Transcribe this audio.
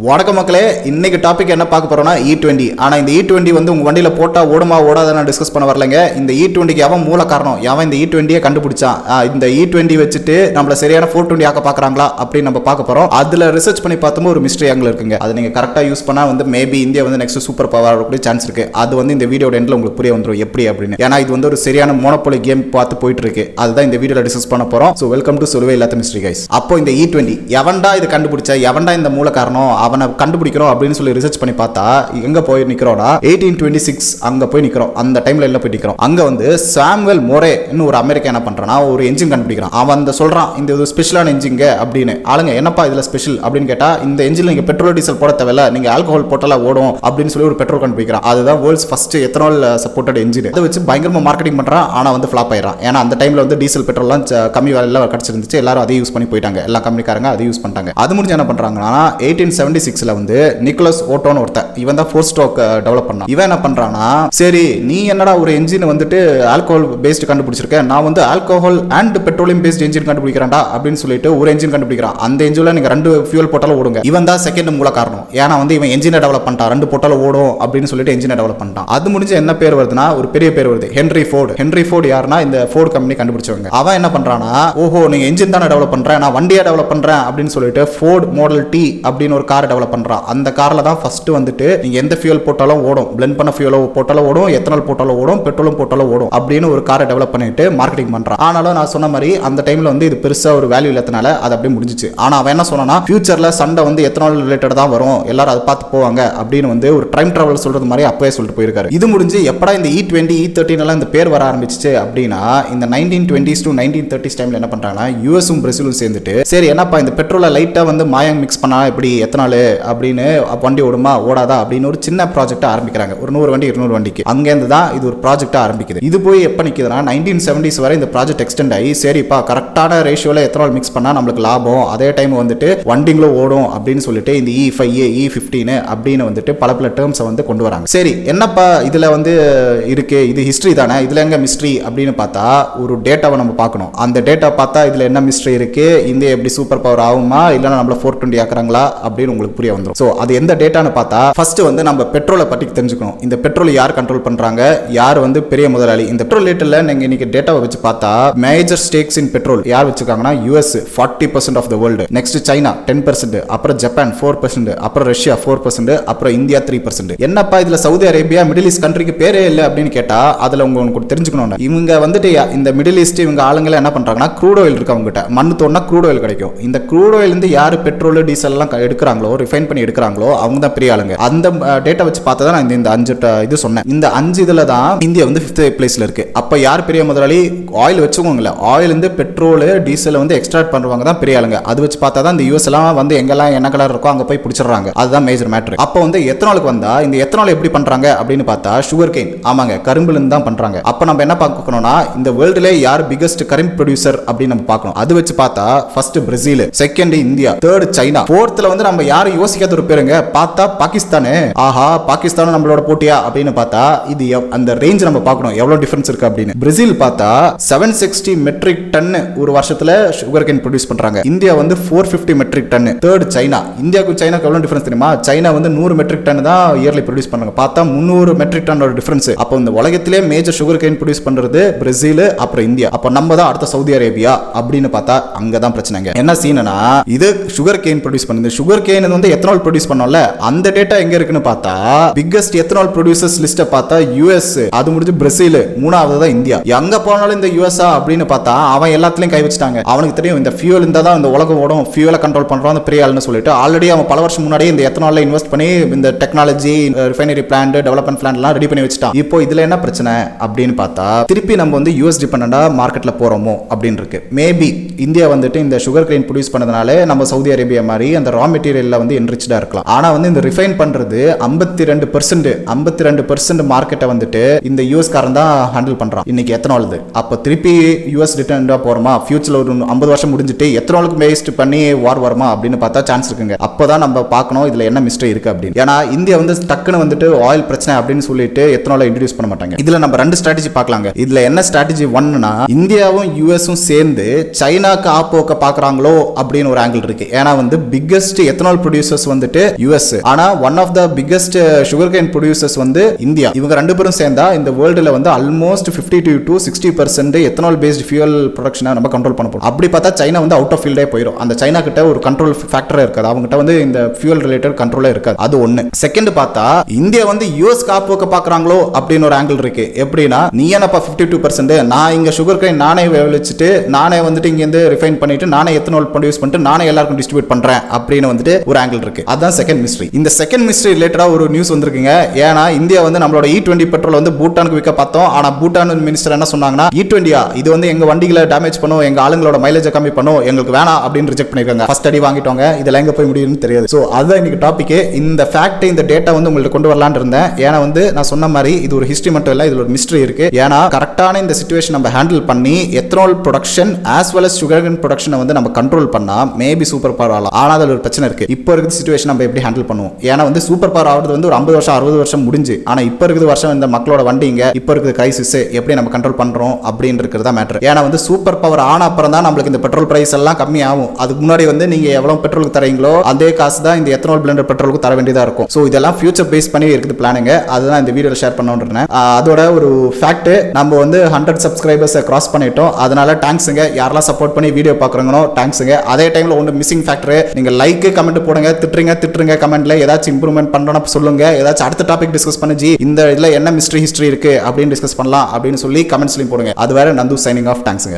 வணக்கம் மக்களே, இன்னைக்கு டாபிக் என்ன பார்க்க போறோம்னா E20. ஆனா இந்த E20 வந்து உங்க வண்டியில போட்டா ஓடுமா ஓடாத டிஸ்கஸ் பண்ண வரலங்க. இந்த E20க்கு எவன் மூல காரணம், எவன் இந்த E20 கண்டுபிடிச்சான், இந்த E20 வச்சுட்டு நம்மள சரியான 420 ஆக்க பாக்குறாங்களா அப்படின்னு நம்ம பார்க்க போறோம். அதுல ரிசர்ச் பண்ணி பார்த்தோம், ஒரு மிஸ்ட்ரி ஆங்கிள் இருக்குங்க. அது நீங்க கரெக்டா யூஸ் பண்ணா வந்து மேபி இந்தியா வந்து நெக்ஸ்ட் சூப்பர் பவர் ஆகக்கூடிய சான்ஸ் இருக்கு. அது வந்து இந்த வீடியோட எண்ட்ல உங்களுக்கு புரிய வந்துடும் எப்படி அப்படின்னு. ஏன்னா இது வந்து ஒரு சரியான மோனோபோலி கேம் பார்த்து போயிட்டு இருக்கு. அதுதான் இந்த வீடியோல டிஸ்கஸ் பண்ண போறோம். ஸோ வெல்கம் டு சொல்லுவே இல்லாத மிஸ்ட்ரி கைஸ். அப்போ இந்த E20 எவன்டா இது கண்டுபிடிச்சா, எவன்டா இந்த மூல காரணம், அவனை கண்டுபிடிக்கிறோம் அப்படின்னு சொல்லி ரிசர்ச் பண்ணி பார்த்தா எங்க போய் நிக்கிறோம்னா 1826 அங்க போய் நிக்கிறோம். அந்த டைம்ல எல்லாம் போய் நிக்கிறோம். அங்க வந்து சாமுவேல் மோரே ஒரு அமெரிக்கா என்ன பண்றானா ஒரு என்ஜின் கண்டுபிடிக்கிறான். அவன் அந்த சொல்றான் இந்த ஒரு ஸ்பெஷலான என்ஜின்ங்க அப்படின்னு. ஆளுங்க என்னப்பா இதுல ஸ்பெஷல் அப்படின்னு கேட்டா, இந்த என்ஜின்ல நீங்க பெட்ரோல் டீசல் போட தேவையில்ல, நீங்க ஆல்கஹால் போட்டால ஓடும் அப்படின்னு சொல்லி ஒரு பெட்ரோல் கண்டுபிடிக்கிறான். அதுதான் world's first ethanol supported engine. அதை வச்சு பயங்கரமா மார்க்கெட்டிங் பண்றான். ஆனா வந்து ஃபிளாப் ஆயிடுறான். ஏன்னா அந்த டைம்ல வந்து டீசல் பெட்ரோல்லாம் கம்மி விலையில கிடைச்சிருந்துச்சு. எல்லாரும் அதை யூஸ் பண்ணி போயிட்டாங்க. எல்லா கம்பெனிக்காரங்க அதை யூஸ் பண்ணிட்டாங்க. அது முடிஞ்சு என்ன பண்றாங்கன்னா 1876ல வந்து நிக்கோலஸ் ஓட்டோன்னு ஒருத்தன், இவன் தான் 4 ஸ்ட்ரோக் டெவலப் பண்ணான். இவன் என்ன பண்றானா, சரி நீ என்னடா ஒரு என்ஜின் வந்துட்டு ஆல்கஹால் பேஸ்ட் கண்டுபிடிச்சிருக்க, நான் வந்து alcohol and petroleum based engine கண்டுபிடிக்கிறேன்டா அப்படின்னு சொல்லிட்டு ஒரு என்ஜின் கண்டுபிடிக்கிறான். அந்த என்ஜின்ல நீங்க 2 ஃபியூல் போட்டாலும் ஓடுங்க. இவன் தான் செகண்ட் மூல காரணம். ஏன்னா வந்து இவன் என்ஜினை டெவலப் பண்ணிட்டான், 2 போட்டாலும் ஓடும் அப்படின்னு சொல்லிட்டு என்ஜினை டெவலப் பண்ணிட்டான். அது முடிஞ்சு என்ன பேர் வருதுன்னா, ஒரு பெரிய பேர் வருது, ஹென்ரி ஃபோர்டு. ஹென்ரி ஃபோர்டு யாருன்னா இந்த ஃபோர்டு கம்பெனி கண்டுபிடிச்சவங்க. அவன் என்ன பண்றானா, ஓஹோ நீங்க என்ஜின் தானே டெவலப் பண்றேன், நான் வண்டியா டெவலப் பண்றேன் அப்படின்னு சொல்லிட்டு ஃபோர்டு மாடல் டி அப்படின்னு ஒரு கார் டெவலப் பண்றான். அந்த கார்ல தான் ஃபர்ஸ்ட் வந்துட்டு நீங்க எந்த ஃபியூல் போட்டாலும் ஓடும், பிளெண்ட் பண்ண ஃபியூல் போட்டாலும் ஓடும், எத்தனால் போட்டாலும் ஓடும், பெட்ரோலும் போட்டாலும் ஓடும் அப்படின்னு ஒரு காரை டெவலப் பண்ணிட்டு மார்க்கெட்டிங் பண்றான். ஆனாலும் நான் சொன்ன மாதிரி அந்த டைம்ல வந்து இது பெருசா ஒரு வேல்யூ இல்லாதனால அது அப்படியே முடிஞ்சிச்சு. ஆனா அவன் என்ன சொன்னானா, ஃபியூச்சர்ல சண்டை வந்து எத்தனால் ரிலேட்டட் தான் வரும், எல்லாரும் அதை பார்த்து போவாங்க அப்படின்னு வந்து ஒரு டைம் டிராவல் சொல்றது மாதிரி அப்பவே சொல்லிட்டு போயிருக்காரு. இது முடிஞ்சு எப்படா இந்த E20 E13 எல்லாம் இந்த பேர் வர ஆரம்பிச்சிச்சு அப்படின்னா, இந்த 1920s to 1930s டைம்ல என்ன பண்றாங்கன்னா யூஎஸும் பிரேசிலும் சேர்ந்துட்டு, சரி என்னப்பா இந்த பெட்ரோலை லைட்டா வந்து மாயம் மிக்ஸ் பண்ணா எப்படி எத்தனால் அப்படின்னு வண்டி ஓடுமா ஓடாதா அப்படின்னு ஒரு சின்ன ப்ராஜெக்ட் ஆரம்பிக்கிறாங்க. ஒரு 100 வண்டி 200 வண்டிக்கு அங்கேருந்து தான் இது ஒரு ப்ராஜெக்ட் ஆரம்பிக்குது. இது போய் எப்போ நிற்குதுன்னா 1970s வரை இந்த ப்ராஜெக்ட் எக்ஸ்டெண்ட் ஆகி, சரிப்பா கரெக்டான ரேஷியோவில் எத்தனால் மிக்ஸ் பண்ணால் நம்மளுக்கு லாபம், அதே டைம் வந்துட்டு வண்டிங்களும் ஓடும் அப்படின்னு சொல்லிட்டு இந்த E5 E15 அப்படின்னு வந்துட்டு பல டேர்ம்ஸை வந்து கொண்டு வராங்க. சரி என்னப்பா இதில் வந்து இருக்கு, இது ஹிஸ்ட்ரி தானே, இதில் எங்க மிஸ்ட்ரி அப்படின்னு பார்த்தா ஒரு டேட்டாவை நம்ம பார்க்கணும். அந்த டேட்டா பார்த்தா இதில் என்ன மிஸ்ட்ரி இருக்கு, இந்தியா எப்படி சூப்பர் பவர் ஆகுமா இல்லைன்னா நம்மள 420 ஆக்குறாங்களா அப்படின்னு உங்களுக்கு புரிய வந்துடும். ஸோ அது எந்த டேட்டான்னு பார்த்தா, ஃபர்ஸ்ட் வந்து நம்ம பெட்ரோலை பற்றி தெரிஞ்சுக்கணும். இந்த பெட்ரோல் யார் கண்ட்ரோல் பண்றாங்க, யார் வந்து பெரிய முதலாளி. இந்த பெட்ரோல் ரேட்ல நீங்க இன்னைக்கு டேட்டாவை வச்சு பார்த்தா மேஜர் ஸ்டேக்ஸ் இன் பெட்ரோல் யார் வச்சிருக்காங்கன்னா US 40% of the world, next China 10%, அப்புறம் ஜப்பான் 4%, அப்புறம் ரஷ்யா 4%, அப்புறம் இந்தியா 3%. என்னப்பா இதுல சவுதி அரேபியா மிடில் ஈஸ்ட் கண்ட்ரிக்கு பேரே இல்லை அப்படின்னு கேட்டா, அதுல உங்களுக்கு தெரிஞ்சுக்கணும், இவங்க வந்துட்டு இந்த மிடில் ஈஸ்ட் இவங்க ஆளுங்களை என்ன பண்றாங்கன்னா க்ரூட் ஆயில் இருக்கு அவங்க கிட்ட, மண்ணு தோண்டா க்ரூட் ஆயில் கிடைக்கும். இந்த க்ரூட் ஆயில் இருந்து யார் பெட்ரோல் டீசல் எல்லாம் எடுக்கிறாங்களோ, ரிஃபைன் பண்ணி எடுக்கிறாங்களோ அவங்க தான் பெரிய ஆளுங்க. அந்த டேட்டா வச்சு பார்த்தா தான் நான் இந்த 5 இது சொன்னேன். இந்த 5 இதுல தான் இந்தியா வந்து 5th பிளேஸ்ல இருக்கு. அப்ப யார் பெரிய முதலாளி, ஆயில் வச்சுக்கோங்கள, ஆயில் இருந்து பெட்ரோல் டீசல் வந்து எக்ஸ்ட்ராக்ட் பண்றவங்க தான் பெரிய ஆளுங்க. அது வச்சு பார்த்தா தான் இந்த US எல்லாம் வந்து எங்கெல்லாம் என்ன கலர் இருக்கோ அங்க போய் பிடிச்சிடுறாங்க. அதுதான் மேஜர் மேட்டர். அப்ப வந்து எத்தனாலுக்கு வந்தா இந்த எத்தனால் எப்படி பண்றாங்க அப்படின்னு பார்த்தா சுகர் கேன், ஆமாங்க கரும்புல இருந்து தான் பண்றாங்க. அப்ப நம்ம என்ன பார்க்கணும்னா, இந்த வேர்ல்டுல யார் பிகெஸ்ட் கரும்பு ப்ரொடியூசர் அப்படின்னு நம்ம பார்க்கணும். அது வச்சு பார்த்தா first Brazil, second India, third China, ஃபோர்த்ல வந்து நம்ம யாரும் யோசிக்காத ஒரு பேருங்க பார்த்தா பாகிஸ்தான். ஆஹா பாகிஸ்தான் நம்மளோட போட்டியா அப்படின்னு பார்த்தா இது அந்த ரேஞ்ச் நம்ம பார்க்கணும் எவ்வளவு டிஃபரன்ஸ் இருக்கு அப்படின்னு. பிரேசில் பார்த்தா 760 மெட்ரிக் டன் ஒரு வருஷத்துல சுகர் கேன் ப்ரொடியூஸ் பண்றாங்க. இந்தியா வந்து 450 மெட்ரிக் டன். தேர்ட் சைனா, இந்தியாவுக்கு சைனாக்கு எவ்வளவு டிஃபரன்ஸ் தெரியுமா, சைனா வந்து 100 மெட்ரிக் டன் தான் இயர்லி ப்ரொடியூஸ் பண்றாங்க. பார்த்தா 300 மெட்ரிக் டன் ஒரு டிஃபரன்ஸ். அப்போ இந்த உலகத்திலே மேஜர் சுகர் கேன் ப்ரொடியூஸ் பண்றது பிரேசில், அப்புறம் இந்தியா. அப்போ நம்ம தான் அடுத்த சவுதி அரேபியா அப்படின்னு பார்த்தா அங்கதான் பிரச்சனைங்க. என்ன சீனா, இது சுகர் கேன் ப்ரொடியூஸ் பண்ணுது. சுகர் கேன் வந்து எத்தனால் ப்ரொடியூஸ் பண்ணோம்ல, அந்த டேட்டா எங்க இருக்குன்னு பார்த்தா பிக்கஸ்ட் எத்தனால் ப்ரொடியூசர்ஸ் லிஸ்ட் பார்த்தா US, அது முடிஞ்சு பிரேசில், மூணாவது தான் இந்தியா. எங்க போனாலும் இந்த US அப்படின்னு பார்த்தா அவன் எல்லாத்துலயும் கை வச்சுட்டாங்க. அவனுக்கு தெரியும் இந்த ஃபியூல் இருந்தா தான் இந்த உலகம் ஓடும், ஃபியூலை கண்ட்ரோல் பண்றான் பெரிய ஆளுன்னு சொல்லிட்டு ஆல்ரெடி அவன் பல வருஷம் முன்னாடி இந்த எத்தனால்ல இன்வெஸ்ட் பண்ணி இந்த technology refinery plant development plant எல்லாம் ரெடி பண்ணி வச்சுட்டான். இப்போ இதுல என்ன பிரச்சனை அப்படின்னு பார்த்தா, திருப்பி நம்ம வந்து US டிபெண்டா மார்க்கெட்ல போறோமோ அப்படின்னு இருக்கு. மேபி இந்தியா வந்துட்டு இந்த சுகர் கேன் ப்ரொடியூஸ் பண்ணதுனால நம்ம சவுதி அரேபியா மாதிரி அந்த ரா மெட்டீரியல்ல வந்து என்ரிச்டா இருக்கலாம். ஆனா வந்து இந்த ரிஃபைன் பண்றது 52% மார்க்கெட்டை வந்துட்டு இந்த US காரன் தான் ஹேண்டில் பண்றான் இன்னைக்கு எத்தனாலுது. அப்ப திருப்பி US டிபெண்டா போறோமா, ஃபியூச்சர்ல ஒரு 50 வருஷம் முடிஞ்சிட்டு எத்தனாலுக்கு பேஸ்ட் பண்ணி வார் வருமா அப்படின்னு பார்த்தா சான்ஸ் இருக்குங்க. அப்பதான் நம்ம பார்க்கணும் இதுல என்ன மிஸ்டேக் இருக்கு அப்படின்னு. ஏன்னா இந்தியா வந்து டக்குன்னு வந்துட்டு ஆயில் பிரச்சனை அப்படின்னு சொல்லிட்டு எத்தனால இன்ட்ரோடியூஸ் பண்ண மாட்டாங்க. இதுல நம்ம 2 ஸ்ட்ராட்டஜி பார்க்கலாங்க. இதுல என்ன ஸ்ட்ராட்டஜி 1னா, இந்தியாவும் யூஎஸும் சேர்ந்து சைனாக்கு ஆப்போக்க பாக்குறாங்களோ அப்படின்னு ஒரு ஆங்கிள் இருக்கு. ஏன்னா வந்து பிக்கஸ்ட் எத்தனால் ப்ரொடியூசர்ஸ் வந்துட்டு யூஎஸ். ஆனா one of the biggest sugar cane producers வந்து இந்தியா. இவங்க ரெண்டு பேரும் சேர்ந்தா இந்த வேர்ல்டுல வந்து almost 50 to 60% ethanol based fuel ப்ரொடக்ஷனை நம்ம கண்ட்ரோல் பண்ண போறோம். அப்படி பார்த்தா சைனா வந்து அவுட் ஆஃப் ஃபீல்டே போயிடும். அந்த சைனா கிட்ட ஒரு கண்ட்ரோல் ஃபேக்டரே இருக்காது. அவங்க கிட்ட வந்து இந்த ஃபியூல் ரிலேட்டட் கண்ட்ரோலே இருக்காது. அது ஒண்ணு. செகண்ட் பார்த்தா இந்தியா வந்து யூஎஸ் காப்புக்கு பாக்குறாங்களோ அப்படின்னு ஒரு ஆங்கிள் இருக்கு. எப்படின்னா நீ என்னப்பா 52%, நான் இங்க சுகர் கேன் நானே விளைவிச்சிட்டு நானே வந்துட்டு இங்க இருந்து ரிஃபைன் பண்ணிட்டு நானே எத்தனால் ப்ரொடியூஸ் பண்ணிட்டு நானே எல்லாருக்கும் டிஸ்ட்ரிபியூட் பண்றேன் அப்படின்னு வந்துட்டு ஒரு ஆங்கிள் இருக்கு. அதான் செகண்ட் மிஸ்ட்ரி. இந்த செகண்ட் மிஸ்ட்ரி ரிலேட்டடா ஒரு நியூஸ் வந்திருக்குங்க. ஏன்னா இந்தியா வந்து நம்மளோட E20 பெட்ரோல் வந்து பூட்டானுக்கு விற்க பார்த்தோம். ஆனா பூட்டான் மினிஸ்டர் என்ன சொன்னாங்கன்னா E20 இது வந்து எங்க வண்டிகளை டேமேஜ் பண்ணும், எங்க ஆளுங்களோட மைலேஜ் கம்மி பண்ணும், எங்களுக்கு வேணாம் அப்படின்னு ரிஜெக்ட் பண்ணிருக்காங்க. ஃபர்ஸ்ட் அடி வாங்கிட்டோங்க. இதெல்லாம் எங்க போய் முடியும்னு தெரியாது. சோ அதுதான் இன்னைக்கு டாபிக். இந்த ஃபேக்ட் இந்த டேட்டா வந்து உங்களுக்கு கொண்டு வரலாம்னு இருந்தேன். ஏன்னா வந்து நான் சொன்ன மாதிரி இது ஒரு ஹிஸ்டரி மட்டும் இல்ல, இதுல ஒரு மிஸ்ட்ரி இருக்கு. ஏன்னா கரெக்டான இந்த சிச்சுவேஷன் நம்ம ஹேண்டில் பண்ணி ethanol production as well as sugar cane ப்ரொடக்ஷனை வந்து நம்ம கண்ட்ரோல் பண்ணா மேபி சூப்பர் பவர் ஆகலாம். ஆனா அதுல ஒரு பிரச்சனை இருக்கு. இப்போ இருக்கிற சிச்சுவேஷன் நம்ம எப்படி ஹேண்டில் பண்ணுவோம்? ஏன்னா வந்து சூப்பர் பவர் ஆகிறது வந்து ஒரு 50 வருஷம் 60 வருஷம் முடிஞ்சு. ஆனா இப்போ இருக்கிற வருஷம் இந்த மக்களோட வண்டிங்க இப்போ இருக்கிற கிரைசிஸ் எப்படி நம்ம கண்ட்ரோல் பண்றோம் அப்படின்னு இருக்கிறதா மேட்டர். ஏன்னா வந்து சூப்பர் பவர் ஆன அப்புறம் தான் நம்மளுக்கு இந்த பெட்ரோல் பிரைஸ் எல்லாம் கம்மி ஆகும். அதுக்கு முன்னாடி வந்து நீங்க எவ்வளவு பெட்ரோலுக்கு தரீங்களோ அதே காசு தான் இந்த எத்தனால் பிளெண்டட் பெட்ரோலுக்கு தர வேண்டியதா இருக்கும். சோ இதெல்லாம் ஃபியூச்சர் பேஸ் பண்ணி இருக்குது பிளானுங்க. அதுதான் இந்த வீடியோல ஷேர் பண்ணணும்ன்றேன். அதோட ஒரு ஃபேக்ட், நம்ம வந்து 100 சப்ஸ்கிரைபர்ஸ் கிராஸ் பண்ணிட்டோம். அதனால தேங்க்ஸுங்க. யாரெல்லாம் சப்போர்ட் பண்ணி வீடியோ பார்க்குறீங்களோ தேங்க்ஸுங்க. அதே டைம்ல ஒன்று மிஸ்ஸிங் ஃபேக்டர், நீங்க லைக் கமெண்ட் போடுங்க, திட்டுருங்க கமெண்ட்ல ஏதாச்சும் இம்ப்ரூவ்மெண்ட் பண்ணணும் சொல்லுங்க. ஏதாச்சும் அடுத்த டாபிக் டிஸ்கஸ் பண்ணி இந்த இதுல என்ன மிஸ்ட்ரி ஹிஸ்டரி இருக்கு அப்படின்னு டிஸ்கஸ் பண்ணலாம் அப்படின்னு சொல்லி கமெண்ட்ஸ்லையும் போடுங்க. அது வேற நந்து சைனிங் ஆஃப். தேங்க்ஸுங்க.